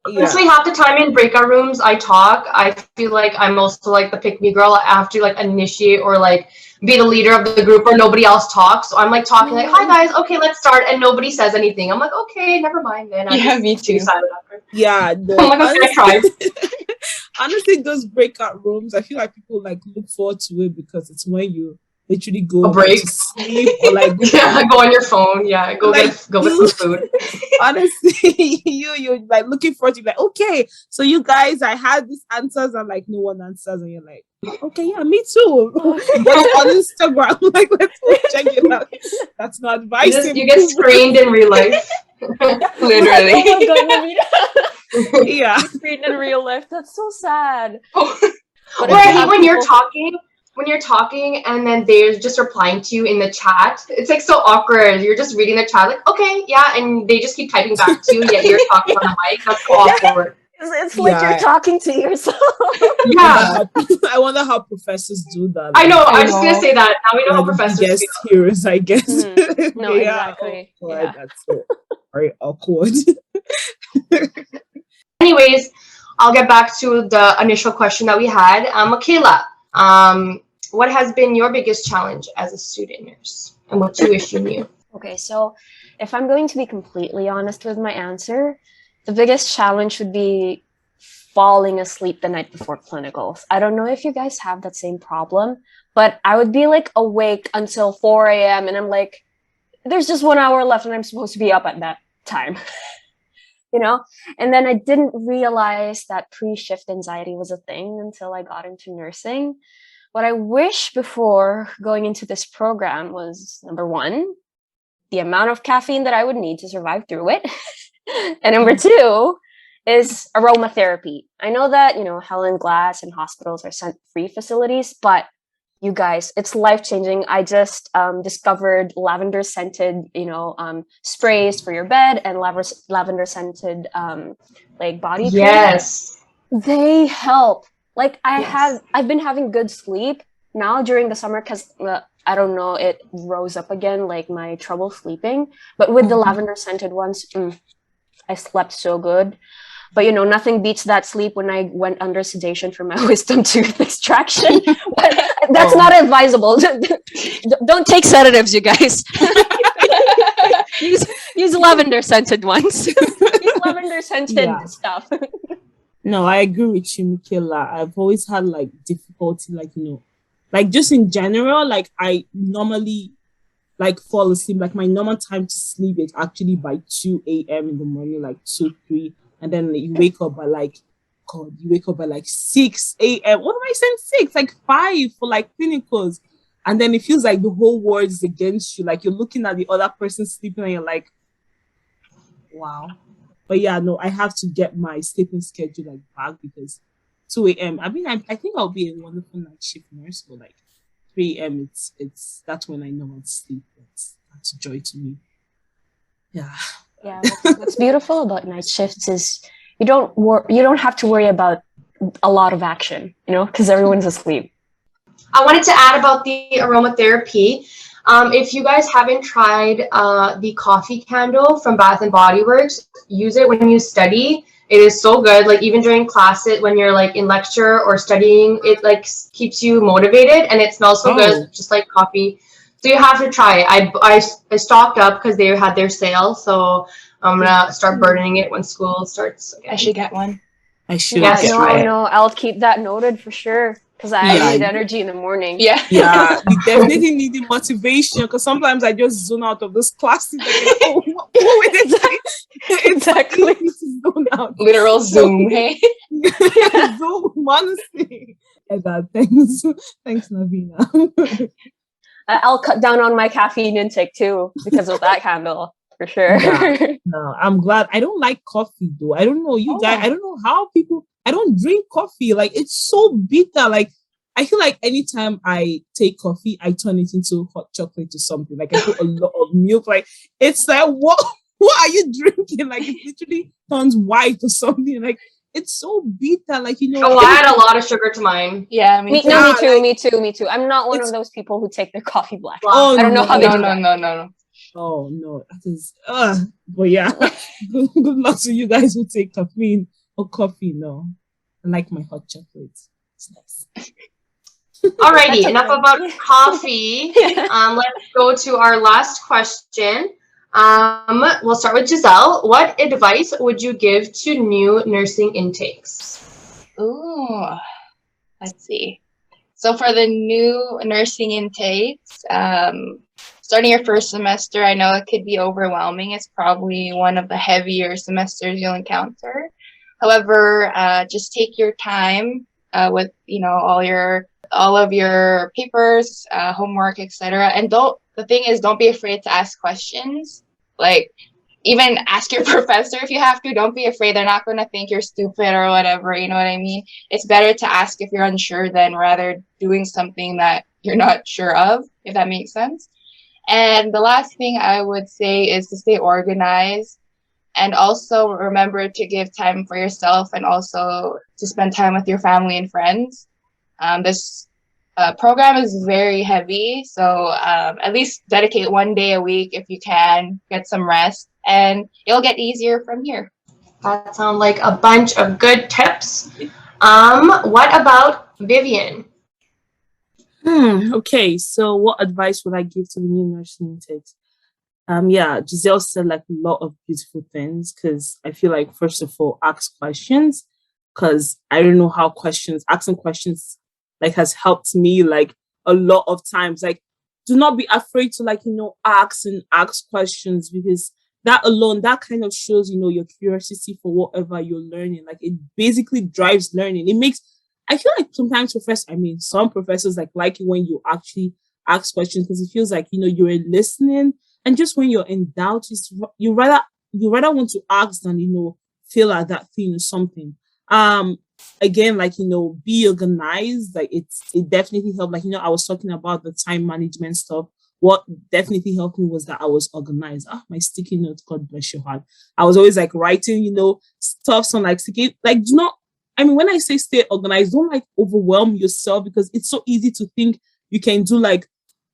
Honestly, half the time in breakout rooms, I talk. I feel like I'm also like the pick me girl. I have to like initiate or like be the leader of the group, or nobody else talks. So I'm like talking like, "Hi guys, okay, let's start," and nobody says anything. I'm like, "Okay, never mind then." Me too. Yeah. I'm like, "Okay, I tried." Honestly, those breakout rooms, I feel like people like look forward to it, because it's when you literally go break. to sleep, or like go on your phone. Yeah, go get some food. Honestly, you're like looking forward to like, okay, so you guys, I had these answers, and like no one answers, and you're like, okay, yeah, me too. But on Instagram, like, let's go check it out. That's not advice. You get screened in real life. Literally. Oh my god, yeah. Screened in real life. That's so sad. But I hate when you're talking and then they're just replying to you in the chat. It's like so awkward. You're just reading the chat like, okay, yeah, and they just keep typing back to you, yet you're talking on the mic. That's so awkward. It's like you're talking to yourself. Yeah. I wonder how professors do that. I know. I was just gonna say that. Now we know how professors do. Guest hearers, I guess. No, exactly. Oh, God, that's so very awkward. Anyways, I'll get back to the initial question that we had. Michaela, what has been your biggest challenge as a student nurse, and what you wish you knew? Okay, so if I'm going to be completely honest with my answer, the biggest challenge would be falling asleep the night before clinicals. I don't know if you guys have that same problem, but I would be like awake until 4 a.m. and I'm like, there's just 1 hour left and I'm supposed to be up at that time. And then I didn't realize that pre-shift anxiety was a thing until I got into nursing. What I wish before going into this program was, number 1, the amount of caffeine that I would need to survive through it. And number 2 is aromatherapy. I know that, Helen Glass and hospitals are scent-free facilities, but you guys, it's life-changing. I just discovered lavender-scented, sprays for your bed and lavender-scented like body cream. Yes. They help. Like I've been having good sleep now during the summer because I don't know, it rose up again, like my trouble sleeping. But with the lavender-scented ones, I slept so good. But nothing beats that sleep when I went under sedation for my wisdom tooth extraction. But that's not advisable. Don't take sedatives, you guys. use lavender scented ones. Use lavender scented stuff. No, I agree with you, Michaela. I've always had like difficulty, like just in general, like I normally like fall asleep. Like my normal time to sleep is actually by 2 a.m. in the morning, like 2, 3. And then you wake up by like 6 a.m. What am I saying? 6, like 5 for like clinicals. And then it feels like the whole world is against you. Like you're looking at the other person sleeping and you're like, wow. But yeah, no, I have to get my sleeping schedule like back because 2 a.m. I mean, I think I'll be a wonderful night shift nurse, but like 3 a.m. it's that's when I know I'll sleep. That's joy to me. Yeah. Yeah. What's beautiful about night shifts is you don't have to worry about a lot of action, because everyone's asleep. I wanted to add about the aromatherapy. If you guys haven't tried the coffee candle from Bath and Body Works, use it when you study. It is so good. Like even during classes, when you're like in lecture or studying, it like keeps you motivated, and it smells so good, just like coffee. So you have to try it. I stocked up because they had their sale, so I'm gonna start burning it when school starts again. I should get one. I should. Yes, No, I'll keep that noted for sure. Because I need energy in the morning. Yeah. You definitely need the motivation because sometimes I just zone out of this classes. Like, Exactly. Zone out. Literal Zoom, hey? Zoom, honestly. Thanks, Navina. I'll cut down on my caffeine intake too because of that candle. For sure. Yeah, no, I'm glad. I don't like coffee though. I don't know you guys. I don't know how people. I don't drink coffee. Like it's so bitter. Like I feel like anytime I take coffee, I turn it into hot chocolate or something. Like I put a lot of milk. Like it's like what are you drinking? Like it literally turns white or something. Like it's so bitter. Like Oh, I add a lot of sugar to mine. Yeah, me too. Me too. I'm not one of those people who take their coffee black. Oh, I don't know how they do that. No. Oh no, that is but yeah. good luck to you guys who take caffeine or coffee. No. I like my hot chocolate. It's nice. Alrighty, enough about coffee. Let's go to our last question. We'll start with Giselle. What advice would you give to new nursing intakes? Ooh, let's see. So for the new nursing intakes, starting your first semester, I know it could be overwhelming. It's probably one of the heavier semesters you'll encounter. However, just take your time with all of your papers, homework, etc. And the thing is, don't be afraid to ask questions. Like even ask your professor if you have to. Don't be afraid. They're not going to think you're stupid or whatever. You know what I mean? It's better to ask if you're unsure than rather doing something that you're not sure of, if that makes sense. And the last thing I would say is to stay organized and also remember to give time for yourself and also to spend time with your family and friends. This program is very heavy, so at least dedicate 1 day a week if you can, get some rest, and it'll get easier from here. That sounds like a bunch of good tips. What about Vivian? Okay, so what advice would I give to the new nursing intakes? Giselle said like a lot of beautiful things because I feel like first of all, ask questions because I don't know how asking questions like has helped me like a lot of times. Like do not be afraid to ask questions because that alone, that kind of shows, your curiosity for whatever you're learning. Like it basically drives learning. I feel like sometimes some professors like it when you actually ask questions because it feels like, you're listening. And just when you're in doubt, you rather want to ask than, feel at that thing or something. Again, be organized. Like it definitely helped. Like, I was talking about the time management stuff. What definitely helped me was that I was organized. My sticky notes, God bless your heart. I was always writing, stuff on sticky, when I say stay organized, don't overwhelm yourself because it's so easy to think you can do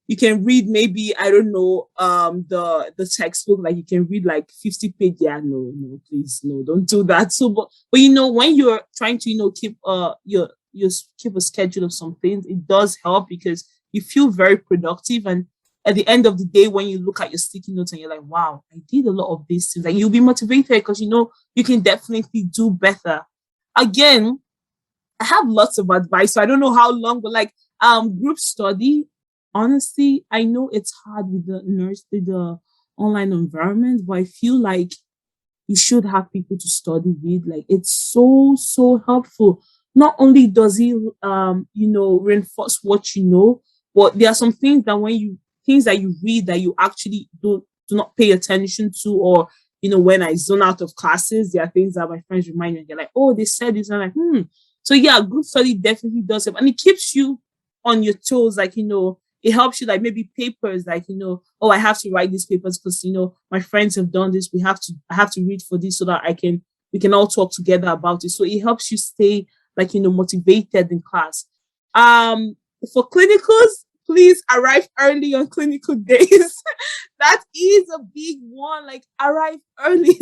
you can read maybe, I don't know, the textbook, like you can read like 50 pages. Yeah, no, please, no, don't do that. So, but you know, when you're trying to, you know, keep keep a schedule of some things, it does help because you feel very productive. And at the end of the day, when you look at your sticky notes and you're like, wow, I did a lot of these things, like you'll be motivated because you know you can definitely do better. Again, I have lots of advice, so I don't know how long, but like group study, honestly, I know it's hard with the online environment, but I feel like you should have people to study with. Like it's so helpful. Not only does he you know, reinforce what you know, but there are some things that things that you read that you actually do not pay attention to, or you know, when I zone out of classes, there are things that my friends remind me and they're like, oh, they said this, and I'm like, so yeah, group study definitely does help, and it keeps you on your toes. Like, you know, it helps you, like maybe papers, like, you know, oh, I have to write these papers because, you know, my friends have done this. I have to read for this so that we can all talk together about it. So it helps you stay, like, you know, motivated in class. For clinicals, please arrive early on clinical days. That is a big one. Like, arrive early.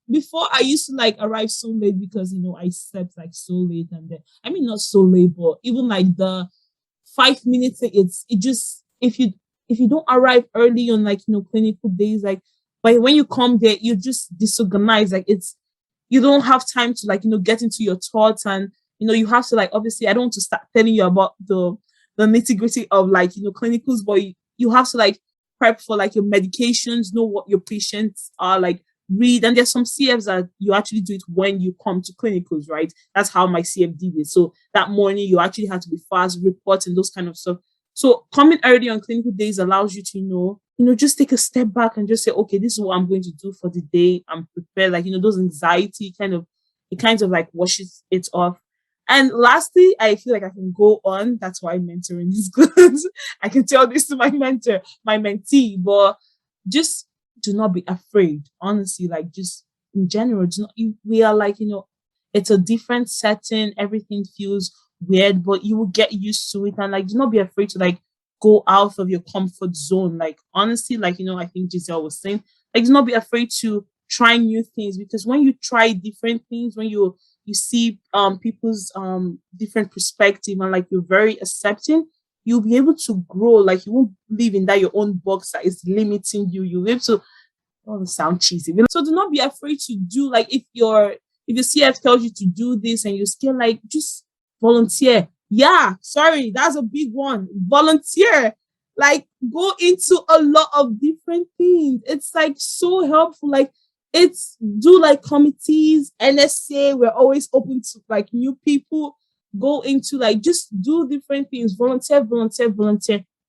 Before I used to like arrive so late because, you know, I slept like so late, and then, I mean, not so late, but even like the 5 minutes thing, it just, if you don't arrive early on, like, you know, clinical days, like, but when you come there, you're just disorganized. Like, you don't have time to, like, you know, get into your thoughts, and you know, you have to, like, obviously I don't want to start telling you about the nitty-gritty of, like, you know, clinicals, but you have to like prep for like your medications, know what your patients are, like read, and there's some CFs that you actually do it when you come to clinicals, right? That's how my CF did it. So that morning you actually have to be fast, report and those kind of stuff. So coming early on clinical days allows you to, you know, just take a step back and just say, okay, this is what I'm going to do for the day. I'm prepared. Like, you know, those anxiety kind of like washes it off. And lastly, I feel like I can go on. That's why mentoring is good. I can tell this to my mentor, my mentee, but just do not be afraid. Honestly, like, just in general, we are like, you know, it's a different setting. Everything feels weird, but you will get used to it. And like, do not be afraid to like go out of your comfort zone. Like, honestly, like, you know, I think Giselle was saying, like, do not be afraid to try new things, because when you try different things, when you see people's different perspective, and like you're very accepting, you'll be able to grow. Like, you won't live in that your own box that is limiting you. You'll be able to, oh, sound cheesy. So do not be afraid to do, like, if your CF tells you to do this and you're scared, like, just volunteer. Yeah, sorry, that's a big one. Volunteer. Like, go into a lot of different things. It's like so helpful. Like, do like committees, NSA, we're always open to like new people. Go into, like, just do different things. Volunteer.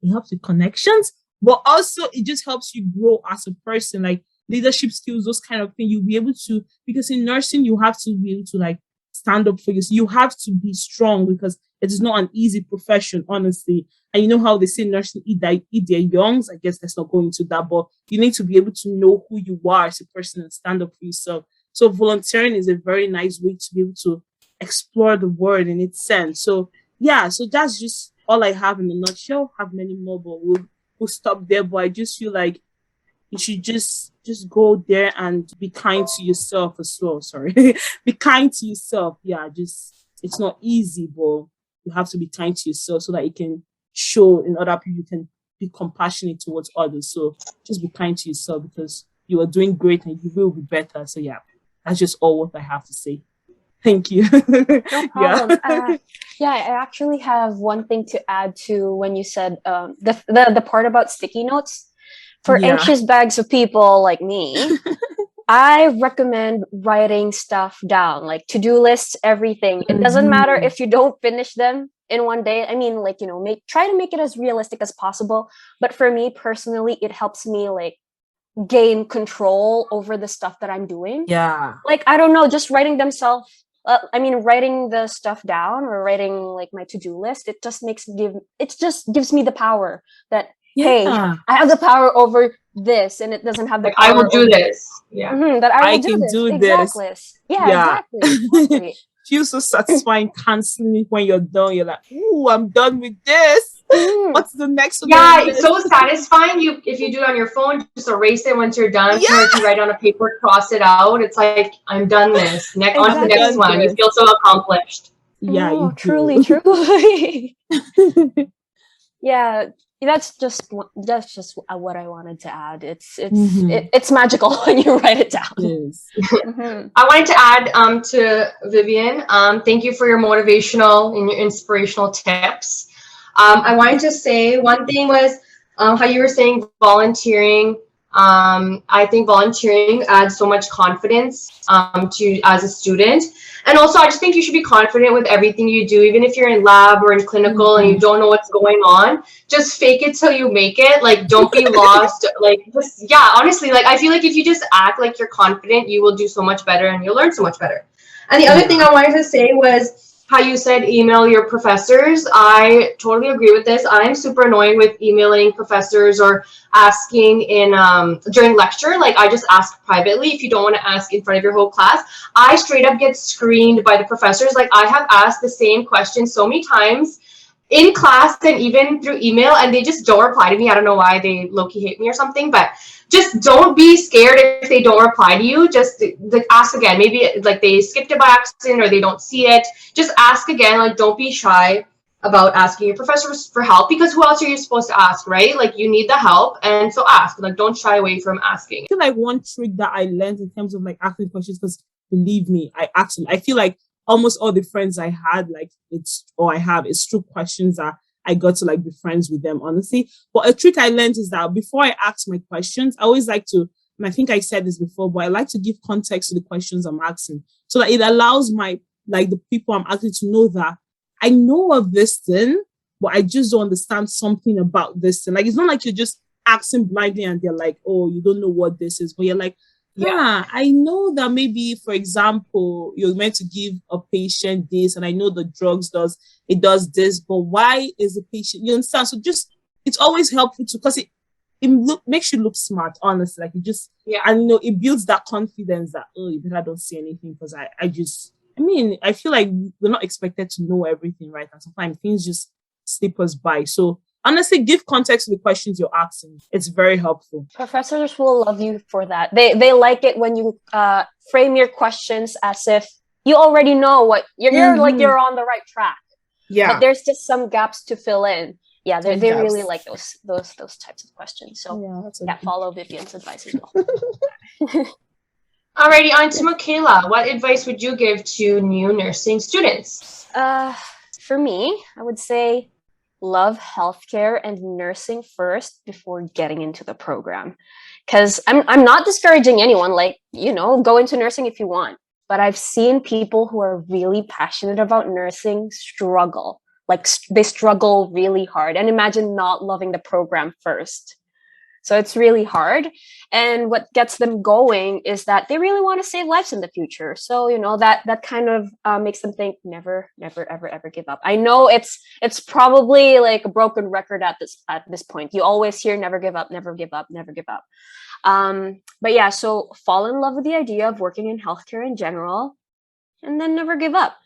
It helps with connections, but also it just helps you grow as a person, like leadership skills, those kind of things. You'll be able to, because in nursing, you have to be able to like stand up for yourself. You have to be strong because it is not an easy profession, honestly. And you know how they say nursing eat their youngs. I guess let's not go into that, but you need to be able to know who you are as a person and stand up for yourself. So volunteering is a very nice way to be able to explore the world in its sense. So yeah, so that's just all I have in a nutshell. Have many more, but we'll stop there. But I just feel like you should just go there and be kind to yourself as well. Sorry. Be kind to yourself. Yeah, just, it's not easy, but you have to be kind to yourself so that you can show in other people, you can be compassionate towards others. So just be kind to yourself, because you are doing great and you will be better. So yeah, that's just all what I have to say. Thank you. No problem. Yeah, I actually have one thing to add to when you said the part about sticky notes. For anxious bags of people like me, I recommend writing stuff down, like to-do lists, everything. It doesn't matter if you don't finish them in one day. I mean, like, you know, try to make it as realistic as possible. But for me personally, it helps me like gain control over the stuff that I'm doing. Yeah. Like, I don't know, just writing writing the stuff down or writing like my to-do list, it just gives me the power that, hey, I have the power over this, and it doesn't have the power. I will do this. Yeah. That I will can do exactly. this. Yeah, exactly. Feels so satisfying constantly when you're done. You're like, ooh, I'm done with this. Mm. What's the next one? Yeah, it's so satisfying. If you do it on your phone, just erase it once you're done. Yeah. Or if you write on a paper, cross it out. It's like, I'm done this. On to the next Exactly. one. You feel so accomplished. Yeah, Oh, you truly, do. truly. Yeah, that's just what I wanted to add. It's magical when you write it down. Yes. Mhm. I wanted to add to Vivian, thank you for your motivational and your inspirational tips. I wanted to say one thing was how you were saying volunteering. I think volunteering adds so much confidence to as a student. And also, I just think you should be confident with everything you do, even if you're in lab or in clinical and you don't know what's going on. Just fake it till you make it. Like, don't be lost. Like, just, yeah, honestly, like, I feel like if you just act like you're confident, you will do so much better and you'll learn so much better. And the other thing I wanted to say was how you said email your professors. I totally agree with this. I'm super annoyed with emailing professors or asking in during lecture. Like, I just ask privately if you don't want to ask in front of your whole class. I straight up get screened by the professors. Like, I have asked the same question so many times in class and even through email, and they just don't reply to me. I don't know why, they low-key hate me or something, but just don't be scared if they don't reply to you. Just like, ask again. Maybe like they skipped it by accident or they don't see it. Just ask again. Like, don't be shy about asking your professors for help, because who else are you supposed to ask, right? Like, you need the help, and so ask. Like, don't shy away from asking. I feel like one trick that I learned in terms of like asking questions, because believe me, I asked them. I feel like almost all the friends I had, like it's true questions that I got to like be friends with them, honestly. But a trick I learned is that before I ask my questions, I always like to, and I think I said this before, but I like to give context to the questions I'm asking, so that it allows the people I'm asking to know that I know of this thing, but I just don't understand something about this thing. Like, it's not like you're just asking blindly and they're like, oh, you don't know what this is, but you're like, yeah, I know that maybe, for example, you're meant to give a patient this, and I know the drugs does this, but why is the patient, you understand? So just, it's always helpful to, because it makes you look smart, honestly. Like, and it builds that confidence that, oh, you better don't say anything, because I feel like we're not expected to know everything, right? And sometimes things just slip us by. So honestly, give context to the questions you're asking. It's very helpful. Professors will love you for that. They like it when you frame your questions as if you already know what you're like, you're on the right track. Yeah. But there's just some gaps to fill in. Yeah, they really like those types of questions. So follow Vivian's advice as well. Alrighty, on to Michaela. What advice would you give to new nursing students? For me, I would say love healthcare and nursing first before getting into the program. Because I'm not discouraging anyone, like, go into nursing if you want. But I've seen people who are really passionate about nursing struggle. Like, they struggle really hard. And imagine not loving the program first. So it's really hard. And what gets them going is that they really want to save lives in the future. So, that kind of makes them think never, ever give up. I know it's probably like a broken record at this point. You always hear never give up, never give up, never give up. But yeah, so fall in love with the idea of working in healthcare in general, and then never give up.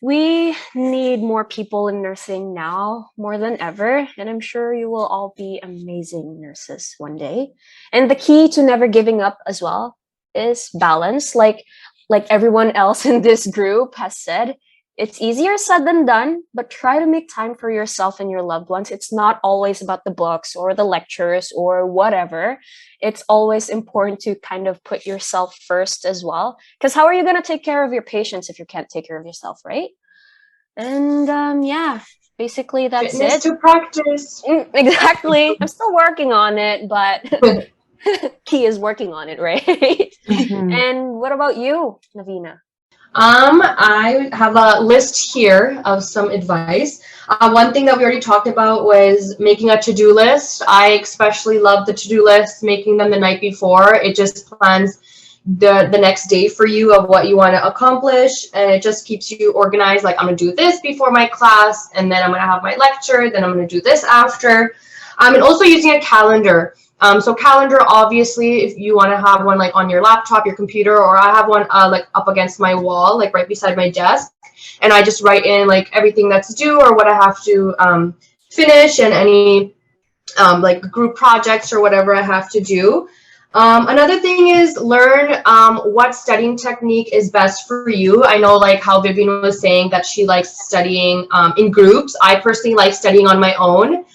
We need more people in nursing now more than ever, and I'm sure you will all be amazing nurses one day. And the key to never giving up as well is balance. Like everyone else in this group has said, it's easier said than done, but try to make time for yourself and your loved ones. It's not always about the books or the lectures or whatever. It's always important to kind of put yourself first as well. Because how are you going to take care of your patients if you can't take care of yourself, right? And basically that's Fitness it. to practice. Exactly. I'm still working on it, but Key is working on it, right? And what about you, Navina? I have a list here of some advice. One thing that we already talked about was making a to-do list. I especially love the to-do list, making them the night before. It just plans the next day for you of what you want to accomplish, and it just keeps you organized. Like, I'm going to do this before my class, and then I'm going to have my lecture, then I'm going to do this after. And also using a calendar. So calendar, obviously, if you want to have one like on your laptop, your computer, or I have one like up against my wall, like right beside my desk, and I just write in like everything that's due or what I have to finish and any like group projects or whatever I have to do. Another thing is learn what studying technique is best for you. I know like how Vivian was saying that she likes studying in groups. I personally like studying on my own.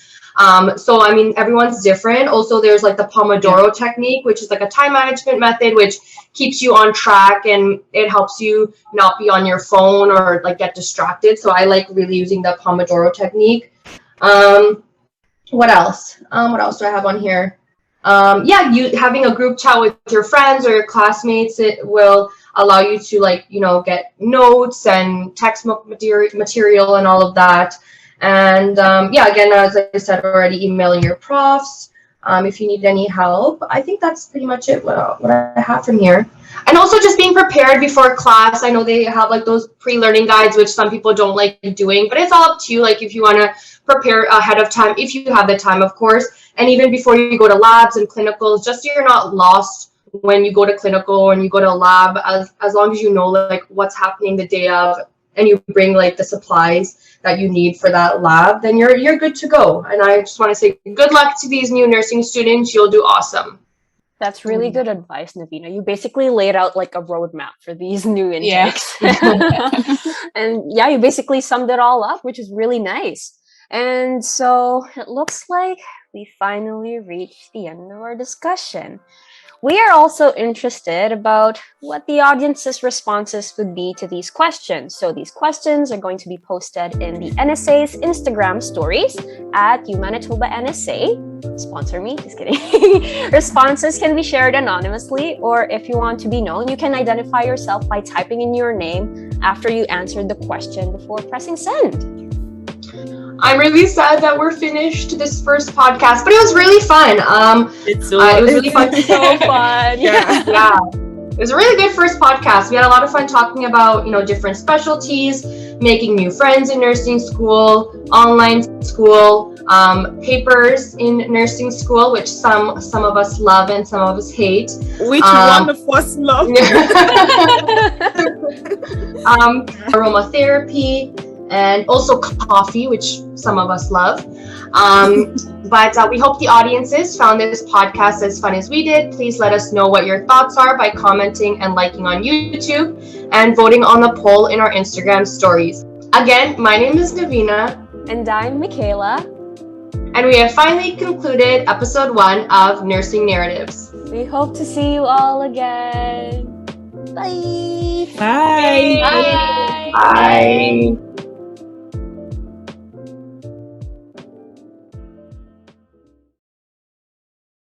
So, I mean, everyone's different. Also, there's like the Pomodoro technique, which is like a time management method, which keeps you on track and it helps you not be on your phone or like get distracted. So I like really using the Pomodoro technique. What else? What else do I have on here? Yeah, you having a group chat with your friends or your classmates, it will allow you to like, you know, get notes and textbook material and all of that. And yeah, again, as I said already, emailing your profs if you need any help. I think that's pretty much it, what I have from here. And also just being prepared before class. I know they have like those pre-learning guides, which some people don't like doing, but it's all up to you. Like if you want to prepare ahead of time, if you have the time, of course. And even before you go to labs and clinicals, just so you're not lost when you go to clinical and you go to lab, as long as you know like what's happening the day of and you bring like the supplies that you need for that lab, then you're good to go. And I just want to say good luck to these new nursing students. You'll do awesome. That's really good advice, Navina. You basically laid out like a roadmap for these new intakes. And yeah, you basically summed it all up, which is really nice. And so it looks like we finally reached the end of our discussion. We are also interested about what the audience's responses would be to these questions. So these questions are going to be posted in the NSA's Instagram stories at UManitoba NSA. Sponsor me, just kidding. Responses can be shared anonymously, or if you want to be known, you can identify yourself by typing in your name after you answered the question before pressing send. I'm really sad that we're finished this first podcast, but it was really fun. It was really fun. So fun. Yeah. It was a really good first podcast. We had a lot of fun talking about, you know, different specialties, making new friends in nursing school, online school, papers in nursing school, which some of us love and some of us hate. Which one of us love? Aromatherapy. And also coffee, which some of us love. But we hope the audiences found this podcast as fun as we did. Please let us know what your thoughts are by commenting and liking on YouTube and voting on the poll in our Instagram stories. Again, my name is Navina. And I'm Michaela. And we have finally concluded episode 1 of Nursing Narratives. We hope to see you all again. Bye. Bye. Bye. Bye.